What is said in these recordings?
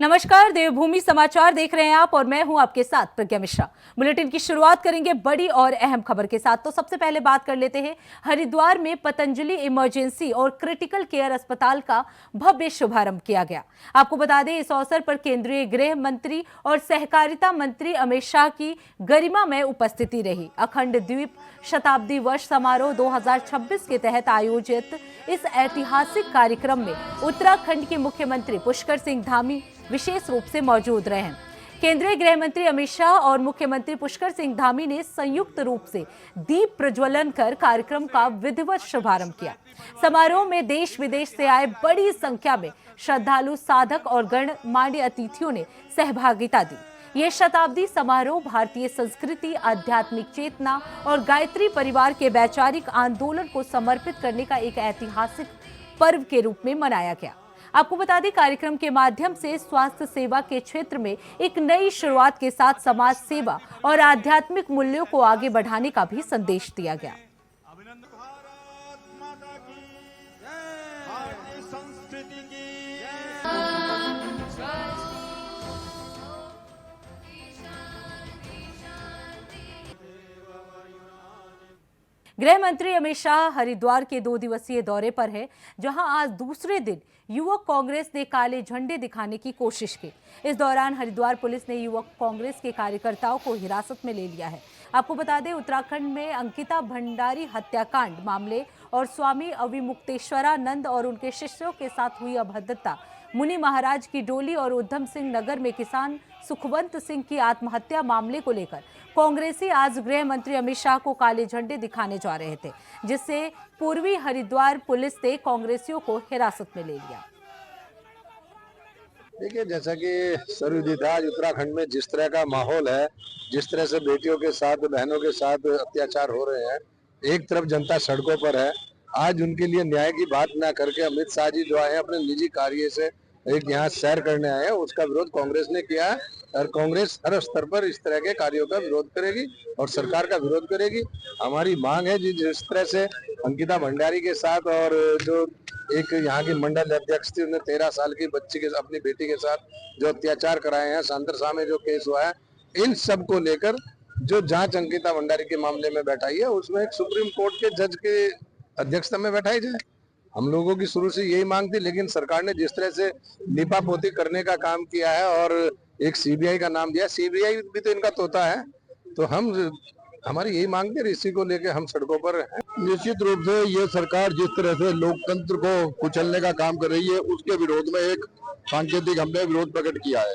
नमस्कार, देवभूमि समाचार देख रहे हैं आप और मैं हूं आपके साथ प्रज्ञा मिश्रा। बुलेटिन की शुरुआत करेंगे बड़ी और अहम खबर के साथ। तो सबसे पहले बात कर लेते हैं हरिद्वार में पतंजलि इमरजेंसी और क्रिटिकल केयर अस्पताल का भव्य शुभारंभ किया गया। आपको बता दें, इस अवसर पर केंद्रीय गृह मंत्री और सहकारिता मंत्री अमित शाह की गरिमामय उपस्थिति रही। अखंड द्वीप शताब्दी वर्ष समारोह 2026 के तहत आयोजित इस ऐतिहासिक कार्यक्रम में उत्तराखंड के मुख्यमंत्री पुष्कर सिंह धामी विशेष रूप से मौजूद रहे। केंद्रीय गृह मंत्री अमित शाह और मुख्यमंत्री पुष्कर सिंह धामी ने संयुक्त रूप से दीप प्रज्वलन कर कार्यक्रम का विधिवत शुभारंभ किया। समारोह में देश विदेश से आए बड़ी संख्या में श्रद्धालु, साधक और गणमान्य अतिथियों ने सहभागिता दी। ये शताब्दी समारोह भारतीय संस्कृति, आध्यात्मिक चेतना और गायत्री परिवार के वैचारिक आंदोलन को समर्पित करने का एक ऐतिहासिक पर्व के रूप में मनाया गया। आपको बता दें, कार्यक्रम के माध्यम से स्वास्थ्य सेवा के क्षेत्र में एक नई शुरुआत के साथ समाज सेवा और आध्यात्मिक मूल्यों को आगे बढ़ाने का भी संदेश दिया गया। गृह मंत्री अमित शाह हरिद्वार के 2 दिवसीय दौरे पर है, जहां आज दूसरे दिन युवक कांग्रेस ने काले झंडे दिखाने की कोशिश की। इस दौरान हरिद्वार पुलिस ने युवक कांग्रेस के कार्यकर्ताओं को हिरासत में ले लिया है। आपको बता दें, उत्तराखंड में अंकिता भंडारी हत्याकांड मामले और स्वामी अविमुक्तेश्वरानंद और उनके शिष्यों के साथ हुई अभद्रता, मुनि महाराज की डोली और उधम सिंह नगर में किसान सुखवंत सिंह की आत्महत्या मामले को लेकर कांग्रेसी आज गृह मंत्री अमित शाह को काले झंडे दिखाने जा रहे थे, जिससे पूर्वी हरिद्वार पुलिस ने कांग्रेसियों को हिरासत में ले लिया। देखिए, जैसा कि सर्वविदित आज उत्तराखंड में जिस तरह का माहौल है, जिस तरह से बेटियों के साथ, बहनों के साथ अत्याचार हो रहे हैं, एक तरफ जनता सड़कों पर है। आज उनके लिए न्याय की बात ना करके अमित शाह जी जो आए हैं अपने निजी कार्य से एक यहाँ सैर करने आए हैं, उसका विरोध कांग्रेस ने किया है और कांग्रेस हर स्तर पर इस तरह के कार्यों का विरोध करेगी और सरकार का विरोध करेगी। हमारी मांग है जिस तरह से अंकिता भंडारी के साथ और जो एक यहाँ की मंडल अध्यक्ष थी, उन्हें 13 साल की बच्ची के अपनी बेटी के साथ जो अत्याचार कराए हैं, सांतरसा में जो केस हुआ है, इन सब को लेकर जो जांच अंकिता भंडारी के मामले में बैठाई है, उसमें एक सुप्रीम कोर्ट के जज के अध्यक्षता में बैठाई जाए। हम लोगों की शुरू से यही मांग थी, लेकिन सरकार ने जिस तरह से लीपापोती करने का काम किया है और एक सीबीआई का नाम दिया, सीबीआई भी तो इनका तोता है, तो हमारी यही मांग थी, इसी को लेकर हम सड़कों पर हैं। निश्चित रूप से ये सरकार जिस तरह से लोकतंत्र को कुचलने का काम कर रही है, उसके विरोध में एक सांकेतिक हमने विरोध प्रकट किया है।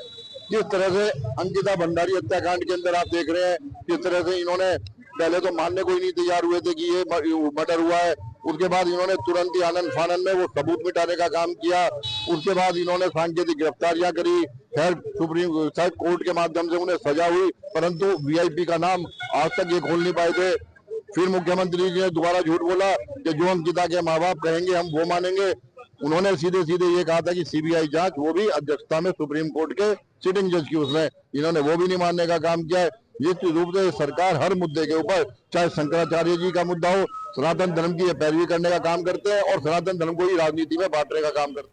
जिस तरह से अंकिता भंडारी हत्याकांड के अंदर आप देख रहे हैं, जिस तरह से इन्होंने पहले तो मानने को ही नहीं तैयार हुए थे कि ये मर्डर हुआ है, उसके बाद इन्होंने तुरंत ही आनंद फानन में वो सबूत मिटाने का काम किया। उसके बाद इन्होंने सांकेतिक गिरफ्तारियां करी, खैर सुप्रीम कोर्ट के माध्यम से उन्हें सजा हुई, परंतु वीआईपी का नाम आज तक ये खोल नहीं पाए थे। फिर मुख्यमंत्री जी ने दोबारा झूठ बोला कि जो अंकिता के माँ बाप कहेंगे हम वो मानेंगे। उन्होंने सीधे सीधे ये कहा था कि सीबीआई जांच, वो भी अध्यक्षता में सुप्रीम कोर्ट के सिटिंग जज की, उसमें इन्होंने वो भी नहीं मानने का काम किया है। निश्चित रूप से सरकार हर मुद्दे के ऊपर, चाहे शंकराचार्य जी का मुद्दा हो, सनातन धर्म की पैरवी करने का काम करते हैं और सनातन धर्म को ही राजनीति में बांटने का काम करते हैं।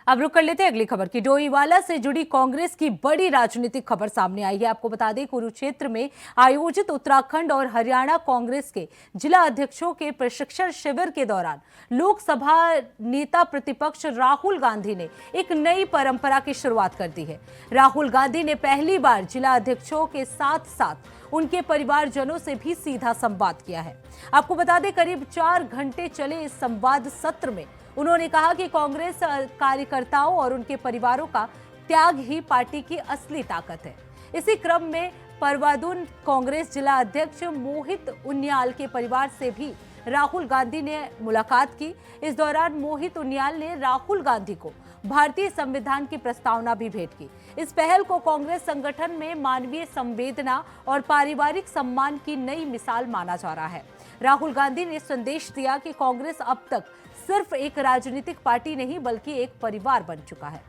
अब रुक कर लेते हैं अगली खबर की। डोईवाला से जुड़ी कांग्रेस की बड़ी राजनीतिक खबर सामने आई है। आपको बता दें, कुरुक्षेत्र में आयोजित उत्तराखंड और हरियाणा कांग्रेस के जिला अध्यक्षों के प्रशिक्षण शिविर के दौरान लोकसभा नेता प्रतिपक्ष राहुल गांधी ने एक नई परंपरा की शुरुआत कर दी है। राहुल गांधी ने पहली बार जिला अध्यक्षों के साथ साथ उनके परिवारजनों से भी सीधा संवाद किया है। आपको बता दें, करीब 4 घंटे चले इस संवाद सत्र में उन्होंने कहा कि कांग्रेस कार्यकर्ताओं और उनके परिवारों का त्याग ही पार्टी की असली ताकत है। इसी क्रम में परवादून कांग्रेस जिला अध्यक्ष मोहित उनियाल के परिवार से भी राहुल गांधी ने मुलाकात की। इस दौरान मोहित उनियाल ने राहुल गांधी को भारतीय संविधान की प्रस्तावना भी भेंट की। इस पहल को कांग्रेस संगठन में मानवीय संवेदना और पारिवारिक सम्मान की नई मिसाल माना जा रहा है। राहुल गांधी ने संदेश दिया कि कांग्रेस अब तक सिर्फ एक राजनीतिक पार्टी नहीं बल्कि एक परिवार बन चुका है।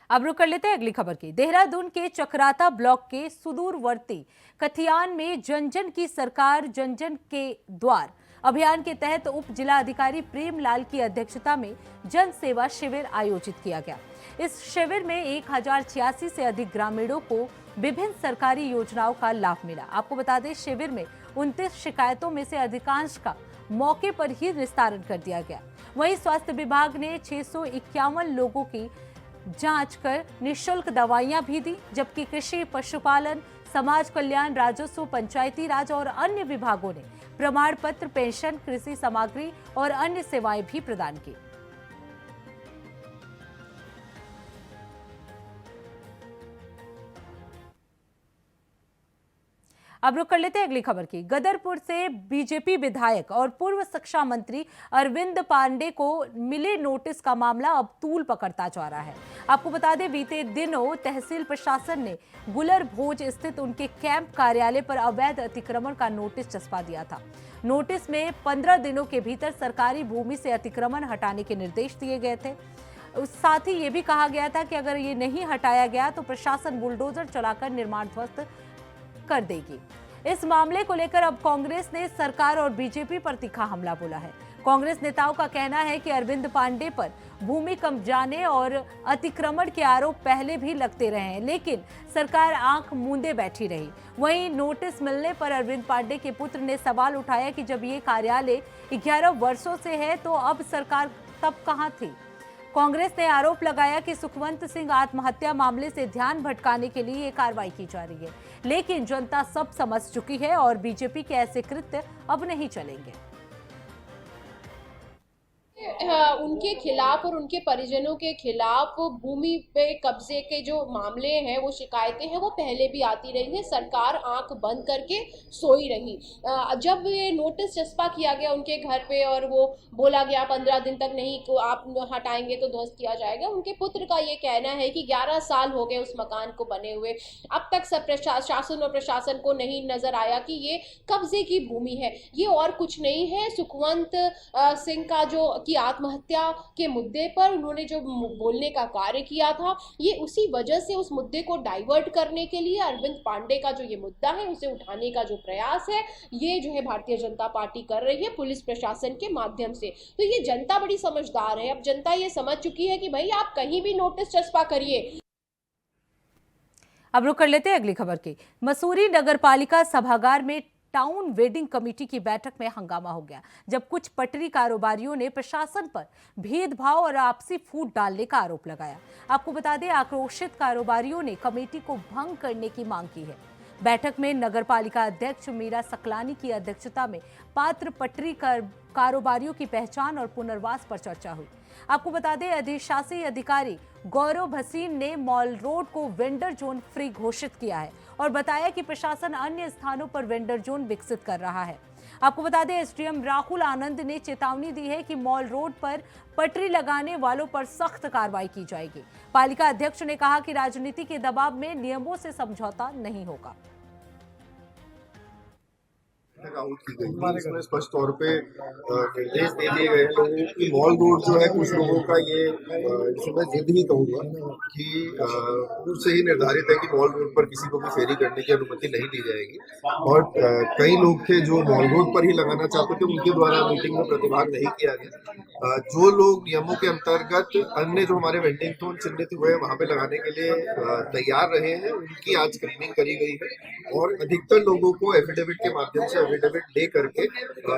अब रुक कर लेते हैं अगली खबर की। देहरादून के चक्राता ब्लॉक के सुदूरवर्ती कथियान में जन जन की सरकार जन जन के द्वार अभियान के तहत उप जिला अधिकारी प्रेमलाल की अध्यक्षता में जन सेवा शिविर आयोजित किया गया। इस शिविर में 1086 से अधिक ग्रामीणों को विभिन्न सरकारी योजनाओं का लाभ मिला। आपको बता दें, शिविर में 29 शिकायतों में से अधिकांश का मौके पर ही निस्तारण कर दिया गया। वहीं स्वास्थ्य विभाग ने 651 लोगों की जांच कर निःशुल्क दवाइयां भी दी, जबकि कृषि, पशुपालन, समाज कल्याण, राजस्व, पंचायती राज और अन्य विभागों ने प्रमाण पत्र, पेंशन, कृषि सामग्री और अन्य सेवाएं भी प्रदान की। अब रुक कर लेते हैं अगली खबर की। गदरपुर से बीजेपी विधायक और पूर्व शिक्षा मंत्री अरविंद पांडे को मिले नोटिस का मामला अब तूल पकड़ता जा रहा है। आपको बता दें, बीते दिनों तहसील प्रशासन ने गुलर भोज स्थित उनके कैंप कार्यालय पर अवैध अतिक्रमण का नोटिस चस्पा दिया था। नोटिस में 15 दिनों के भीतर सरकारी भूमि से अतिक्रमण हटाने के निर्देश दिए गए थे। साथ ही ये भी कहा गया था कि अगर ये नहीं हटाया गया तो प्रशासन बुलडोजर चलाकर निर्माण ध्वस्त कर देगी। इस मामले को लेकर अब कांग्रेस ने सरकार और बीजेपी पर तीखा हमला बोला है। कांग्रेस नेताओं का कहना है कि अरविंद पांडे पर भूमि कब्जाने और अतिक्रमण के आरोप पहले भी लगते रहे हैं, लेकिन सरकार आंख मूंदे बैठी रही। वहीं नोटिस मिलने पर अरविंद पांडे के पुत्र ने सवाल उठाया कि जब ये कार्यालय 11 वर्षों से है तो अब सरकार तब कहां थी। कांग्रेस ने आरोप लगाया कि सुखवंत सिंह आत्महत्या मामले से ध्यान भटकाने के लिए ये कार्रवाई की जा रही है, लेकिन जनता सब समझ चुकी है और बीजेपी के ऐसे कृत्य अब नहीं चलेंगे। उनके खिलाफ और उनके परिजनों के खिलाफ भूमि पे कब्जे के जो मामले हैं, वो शिकायतें हैं, वो पहले भी आती रही हैं। सरकार आंख बंद करके सोई रही। जब ये नोटिस चस्पा किया गया उनके घर पे और वो बोला गया 15 दिन तक नहीं को आप हटाएंगे तो ध्वस्त किया जाएगा, उनके पुत्र का ये कहना है कि 11 साल हो गए उस मकान को बने हुए, अब तक सब शासन और प्रशासन को नहीं नजर आया कि ये कब्जे की भूमि है। ये और कुछ नहीं है, सुखवंत सिंह का जो की आत्महत्या के मुद्दे पर उन्होंने जो बोलने का कार्य किया था, ये उसी वजह से उस मुद्दे को डाइवर्ट करने के लिए अरविंद पांडे का जो ये मुद्दा है उसे उठाने का जो प्रयास है, ये जो है भारतीय जनता पार्टी कर रही है पुलिस प्रशासन के माध्यम से। तो ये जनता बड़ी समझदार है। अब जनता ये समझ चुकी है कि भाई आप कहीं भी नोटिस चस्पा करिए। अब रुक कर लेते हैं अगली खबर की। मसूरी नगरपालिका सभागार में टाउन वेडिंग कमेटी की बैठक में हंगामा हो गया, जब कुछ पटरी कारोबारियों ने प्रशासन पर भेदभाव और आपसी फूट डालने का आरोप लगाया। आपको बता दें, आक्रोशित कारोबारियों ने कमेटी को भंग करने की मांग की है। बैठक में नगरपालिका अध्यक्ष मीरा सकलानी की अध्यक्षता में पात्र पटरी कारोबारियों की पहचान और पुनर्वास पर चर्चा हुई। आपको बता दें, अधिशासी अधिकारी गौरव भसीन ने मॉल रोड को वेंडर जोन फ्री घोषित किया है और बताया कि प्रशासन अन्य स्थानों पर वेंडर जोन विकसित कर रहा है। आपको बता दें, एसडीएम राहुल आनंद ने चेतावनी दी है कि मॉल रोड पर पटरी लगाने वालों पर सख्त कार्रवाई की जाएगी। पालिका अध्यक्ष ने कहा कि राजनीति के दबाव में नियमों से समझौता नहीं होगा। आउट की गई थी, इसमें स्पष्ट तौर पे निर्देश दे दिए गए लोगों की मॉल रोड जो है, कुछ लोगों का ये इसमें जिद ही कहूँगा कि पूर्व से ही निर्धारित है कि मॉल रोड पर किसी को भी फेरी करने की अनुमति नहीं दी जाएगी। और कई लोग थे जो मॉल रोड पर ही लगाना चाहते थे, उनके द्वारा मीटिंग में प्रतिभाग नहीं किया गया। जो लोग नियमों के अंतर्गत अन्य जो हमारे वेंडिंग जोन चिन्हित हुए वहां पे लगाने के लिए तैयार रहे हैं, उनकी आज स्क्रीनिंग करी गई है और अधिकतर लोगों को एफिडेविट के माध्यम से एफिडेविट दे करके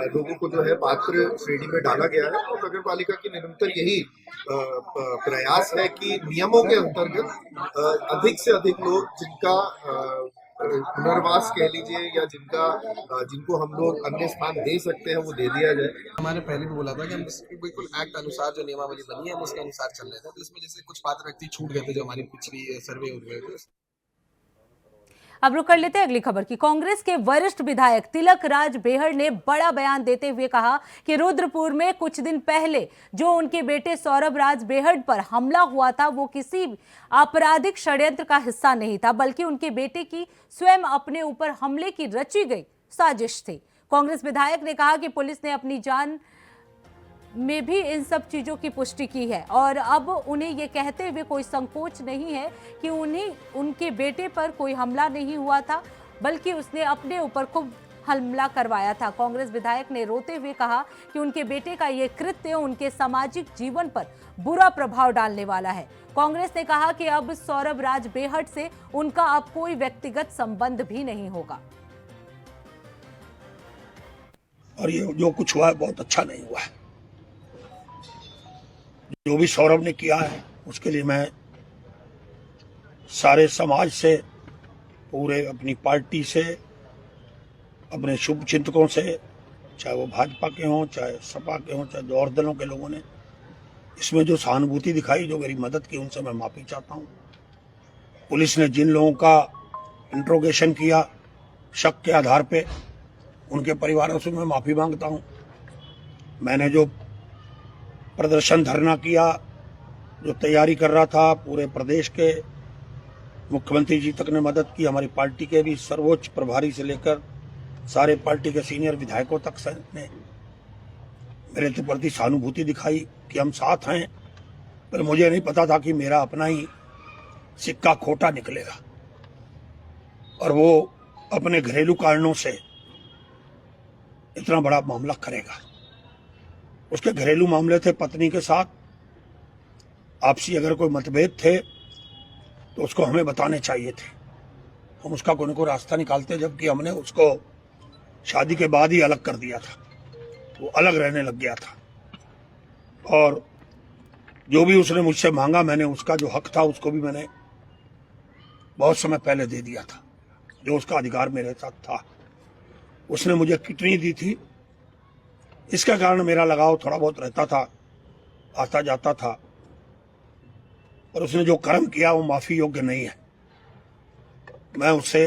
लोगों को जो है पात्र श्रेणी में डाला गया है। और नगर पालिका की निरंतर यही प्रयास है कि नियमों के अंतर्गत अधिक से अधिक लोग जिनका पुनर्वास कह लीजिए या जिनको हम लोग अन्य स्थान दे सकते हैं वो दे दिया जाए। हमारे पहले भी बोला था कि हम बिल्कुल एक्ट अनुसार जो नियमावली बनी है हम उसके अनुसार चल रहे थे। तो इसमें जैसे कुछ पात्र व्यक्ति छूट गए थे जो हमारी पिछली सर्वे हुए थे। अब रुक कर लेते हैं अगली खबर की। कांग्रेस के वरिष्ठ विधायक तिलक राज बेहड़ ने बड़ा बयान देते हुए कहा कि रुद्रपुर में कुछ दिन पहले जो उनके बेटे सौरभ राज बेहड़ पर हमला हुआ था वो किसी आपराधिक षड्यंत्र का हिस्सा नहीं था, बल्कि उनके बेटे की स्वयं अपने ऊपर हमले की रची गई साजिश थी। कांग्रेस विधायक ने कहा कि पुलिस ने अपनी जान में भी इन सब चीज़ों की पुष्टि की है और अब उन्हें ये कहते हुए कोई संकोच नहीं है कि उनके बेटे पर कोई हमला नहीं हुआ था, बल्कि उसने अपने ऊपर खुद हमला करवाया था। कांग्रेस विधायक ने रोते हुए कहा कि उनके बेटे का ये कृत्य उनके सामाजिक जीवन पर बुरा प्रभाव डालने वाला है। कांग्रेस ने कहा कि अब सौरभ राज बेहट से उनका अब कोई व्यक्तिगत संबंध भी नहीं होगा। और ये जो कुछ हुआ है बहुत अच्छा नहीं हुआ है। जो भी सौरभ ने किया है उसके लिए मैं सारे समाज से, पूरे अपनी पार्टी से, अपने शुभ चिंतकों से, चाहे वो भाजपा के हों, चाहे सपा के हों, चाहे और दलों के लोगों ने इसमें जो सहानुभूति दिखाई, जो मेरी मदद की, उनसे मैं माफी चाहता हूं। पुलिस ने जिन लोगों का इंट्रोगेशन किया शक के आधार पे, उनके परिवारों से मैं माफी मांगता हूं। मैंने जो प्रदर्शन धरना किया, जो तैयारी कर रहा था, पूरे प्रदेश के मुख्यमंत्री जी तक ने मदद की, हमारी पार्टी के भी सर्वोच्च प्रभारी से लेकर सारे पार्टी के सीनियर विधायकों तक ने मेरे के प्रति सहानुभूति दिखाई कि हम साथ हैं। पर मुझे नहीं पता था कि मेरा अपना ही सिक्का खोटा निकलेगा और वो अपने घरेलू कारणों से इतना बड़ा मामला करेगा। उसके घरेलू मामले थे, पत्नी के साथ आपसी अगर कोई मतभेद थे तो उसको हमें बताने चाहिए थे। हम उसका कोई न कोई रास्ता निकालते, जबकि हमने उसको शादी के बाद ही अलग कर दिया था। वो अलग रहने लग गया था और जो भी उसने मुझसे मांगा, मैंने उसका जो हक था उसको भी मैंने बहुत समय पहले दे दिया था, जो उसका अधिकार मेरे साथ था। उसने मुझे कितनी दी थी, इसका कारण मेरा लगाव थोड़ा बहुत रहता था, आता जाता था। और उसने जो कर्म किया वो माफी योग्य नहीं है। मैं उससे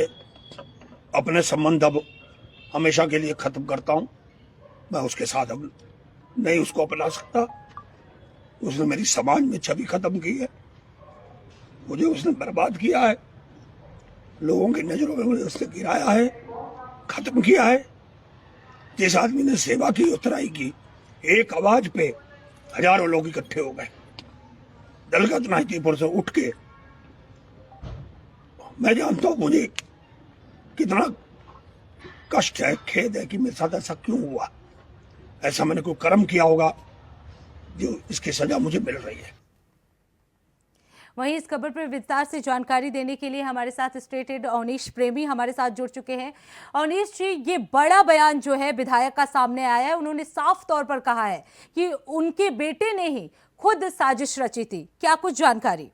अपने संबंध अब हमेशा के लिए खत्म करता हूं। मैं उसके साथ अब नहीं उसको अपना सकता। उसने मेरी समाज में छवि खत्म की है, मुझे उसने बर्बाद किया है, लोगों की नजरों में मुझे उसने गिराया है, खत्म किया है। जिस आदमी ने सेवा की, उतराई की, एक आवाज पे हजारों लोग इकट्ठे हो गए, दलगत नाइतीपुर से उठ के। मैं जानता हूं मुझे कितना कष्ट है, खेद है कि मेरे साथ ऐसा क्यों हुआ। ऐसा मैंने कोई कर्म किया होगा जो इसकी सजा मुझे मिल रही है। वहीं इस खबर पर विस्तार से जानकारी देने के लिए हमारे साथ स्टेट हेड अवनीश प्रेमी हमारे साथ जुड़ चुके हैं। अवनीश जी, ये बड़ा बयान जो है विधायक का सामने आया है, उन्होंने साफ तौर पर कहा है कि उनके बेटे ने ही खुद साजिश रची थी। क्या कुछ जानकारी?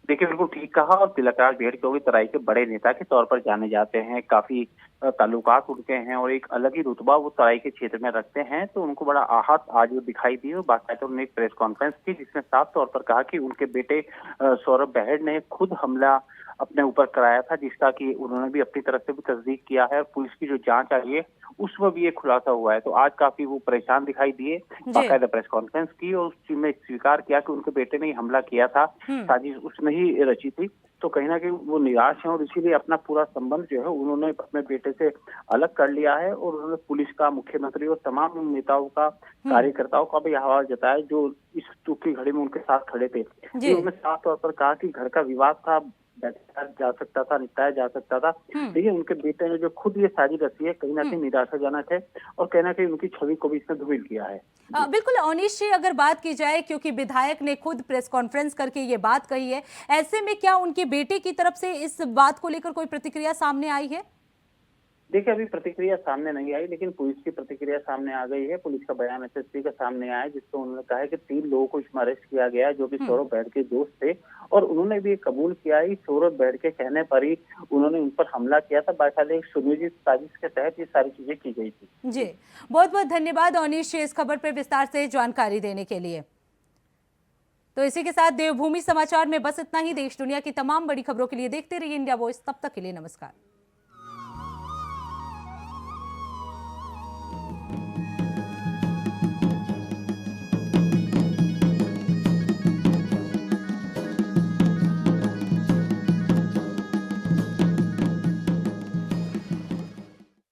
देखिए, बिल्कुल ठीक कहा। और तिलकराज बेहट जो भी तराई के बड़े नेता के तौर पर जाने जाते हैं, काफी ताल्लुकात उनके हैं और एक अलग ही रुतबा वो तराई के क्षेत्र में रखते हैं, तो उनको बड़ा आहत आज वो दिखाई दी और बाकायदा उन्होंने एक प्रेस कॉन्फ्रेंस की जिसमें साफ तौर पर कहा कि उनके बेटे सौरभ बेहट ने खुद हमला अपने ऊपर कराया था, जिसका कि उन्होंने भी अपनी तरफ से भी तस्दीक किया है। पुलिस की जो जांच आई है उसमें भी ये खुलासा हुआ है। तो आज काफी वो परेशान दिखाई दिए, बाकायदा प्रेस कॉन्फ्रेंस की और उस चीज में स्वीकार किया कि उनके बेटे ने ही हमला किया था, साजिश उसने ही रची थी। तो कहीं ना कहीं वो निराश हैं और इसीलिए अपना पूरा संबंध जो है उन्होंने अपने बेटे से अलग कर लिया है और उन्होंने पुलिस का, मुख्यमंत्री और तमाम नेताओं का, कार्यकर्ताओं का भी आह्वान जताया जो इस दुख की घड़ी में उनके साथ खड़े थे। उन्होंने साफ तौर पर कहा कि घर का विवाद था, जा सकता था, निपटाया जा सकता था। देखिए, उनके बेटे ने जो खुद ये साजिश रची है कहीं ना कहीं निराशाजनक है और कहीं ना कहीं उनकी छवि को भी इसने धूमिल किया है। बिल्कुल अवनीश जी, अगर बात की जाए, क्योंकि विधायक ने खुद प्रेस कॉन्फ्रेंस करके ये बात कही है, ऐसे में क्या उनके बेटे की तरफ से इस बात को लेकर कोई प्रतिक्रिया सामने आई है? देखिए, अभी प्रतिक्रिया सामने नहीं आई, लेकिन पुलिस की प्रतिक्रिया सामने आ गई है। पुलिस का बयान एसएसपी का सामने आया जिसमें उन्होंने कहा है कि 3 लोगों को इसमें अरेस्ट किया गया है जो कि सौरभ बेहट के दोस्त थे और उन्होंने भी कबूल किया है सौरभ बेहट के कहने पर ही उन्होंने उन पर हमला किया था। बाकायदा एक सुनियोजित साजिश के तहत ये सारी चीजें की गई थी। जी, बहुत बहुत धन्यवाद अवनीश जी इस खबर पर विस्तार से जानकारी देने के लिए। तो इसी के साथ देवभूमि समाचार में बस इतना ही। देश दुनिया की तमाम बड़ी खबरों के लिए देखते रहिए इंडिया वॉइस। तब तक के लिए नमस्कार।